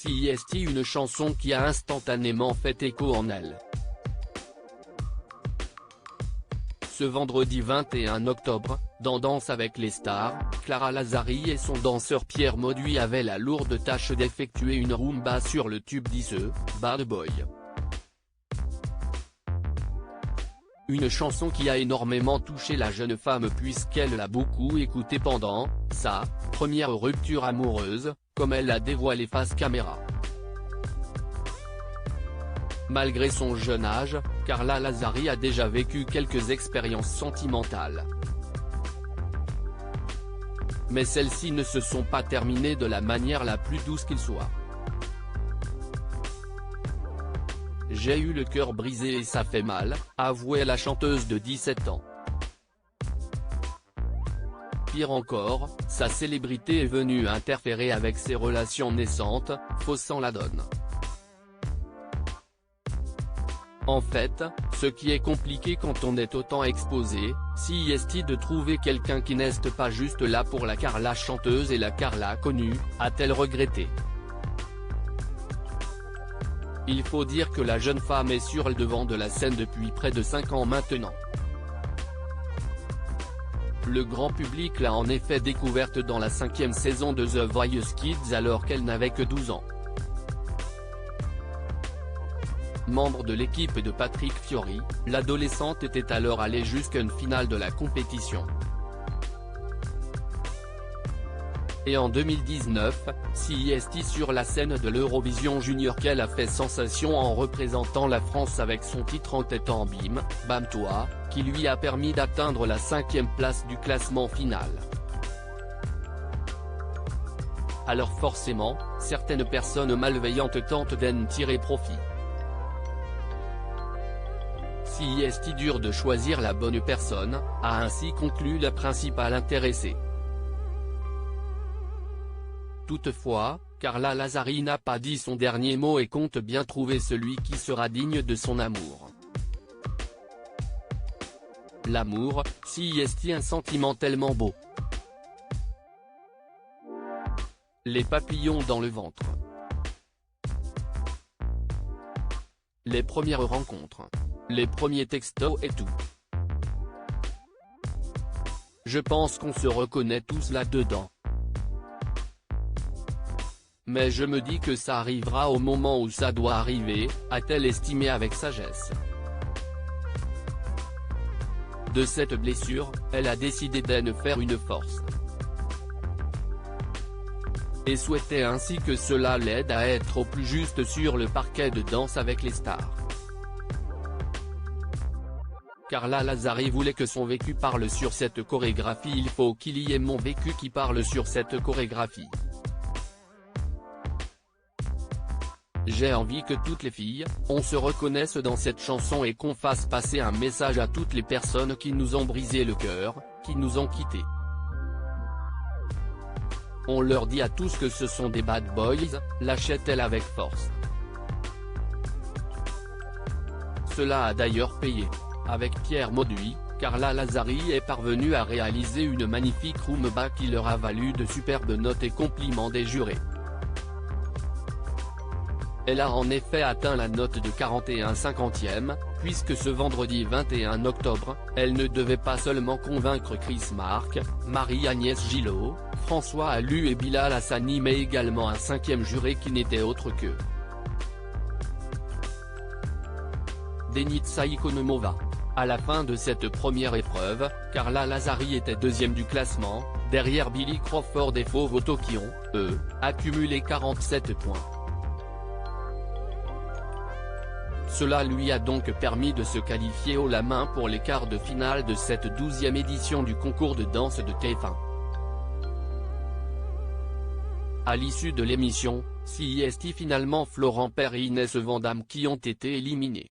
CIST, une chanson qui a instantanément fait écho en elle. Ce vendredi 21 octobre, dans Danse avec les stars, Clara Lazari et son danseur Pierre Mauduit avaient la lourde tâche d'effectuer une rumba sur le tube d'Ise, Bad Boy. Une chanson qui a énormément touché la jeune femme puisqu'elle l'a beaucoup écoutée pendant sa première rupture amoureuse, comme elle l'a dévoilé face caméra. Malgré son jeune âge, Clara Lazari a déjà vécu quelques expériences sentimentales. Mais celles-ci ne se sont pas terminées de la manière la plus douce qu'il soit. J'ai eu le cœur brisé et ça fait mal, a avoué la chanteuse de 17 ans. Pire encore, sa célébrité est venue interférer avec ses relations naissantes, faussant la donne. En fait, ce qui est compliqué quand on est autant exposé, CIST, de trouver quelqu'un qui n'est pas juste là pour la Carla chanteuse et la Carla connue, a-t-elle regretté. Il faut dire que la jeune femme est sur le devant de la scène depuis près de 5 ans maintenant. Le grand public l'a en effet découverte dans la 5e saison de The Voice Kids alors qu'elle n'avait que 12 ans. Membre de l'équipe de Patrick Fiori, l'adolescente était alors allée jusqu'à une finale de la compétition. Et en 2019, CIST sur la scène de l'Eurovision Junior qu'elle a fait sensation en représentant la France avec son titre en tête en Bim, Bam Toi, qui lui a permis d'atteindre la 5e place du classement final. Alors forcément, certaines personnes malveillantes tentent d'en tirer profit. CIST, dur de choisir la bonne personne, a ainsi conclu la principale intéressée. Toutefois, Clara Lazari n'a pas dit son dernier mot et compte bien trouver celui qui sera digne de son amour. L'amour, CIST, un sentiment tellement beau. Les papillons dans le ventre. Les premières rencontres. Les premiers textos et tout. Je pense qu'on se reconnaît tous là-dedans. Mais je me dis que ça arrivera au moment où ça doit arriver, a-t-elle estimé avec sagesse. De cette blessure, elle a décidé d'en faire une force. Et souhaitait ainsi que cela l'aide à être au plus juste sur le parquet de Danse avec les stars. Clara Lazari voulait que son vécu parle sur cette chorégraphie. Il faut qu'il y ait mon vécu qui parle sur cette chorégraphie. J'ai envie que toutes les filles, on se reconnaisse dans cette chanson et qu'on fasse passer un message à toutes les personnes qui nous ont brisé le cœur, qui nous ont quittés. On leur dit à tous que ce sont des bad boys, lâchait-elle avec force. Cela a d'ailleurs payé. Avec Pierre Mauduit, Clara Lazari est parvenue à réaliser une magnifique rumba qui leur a valu de superbes notes et compliments des jurés. Elle a en effet atteint la note de 41/50, puisque ce vendredi 21 octobre, elle ne devait pas seulement convaincre Chris Mark, Marie-Agnès Gillot, François Allu et Bilal Hassani mais également un 5e juré qui n'était autre que Denitsa Ikonomova. À la fin de cette première épreuve, Clara Lazari était 2e du classement, derrière Billy Crawford et Fovoto qui ont, eux, accumulé 47 points. Cela lui a donc permis de se qualifier haut la main pour les quarts de finale de cette 12e édition du concours de danse de TF1. À l'issue de l'émission, CIST, finalement Florent Père et Inès Vandamme qui ont été éliminés.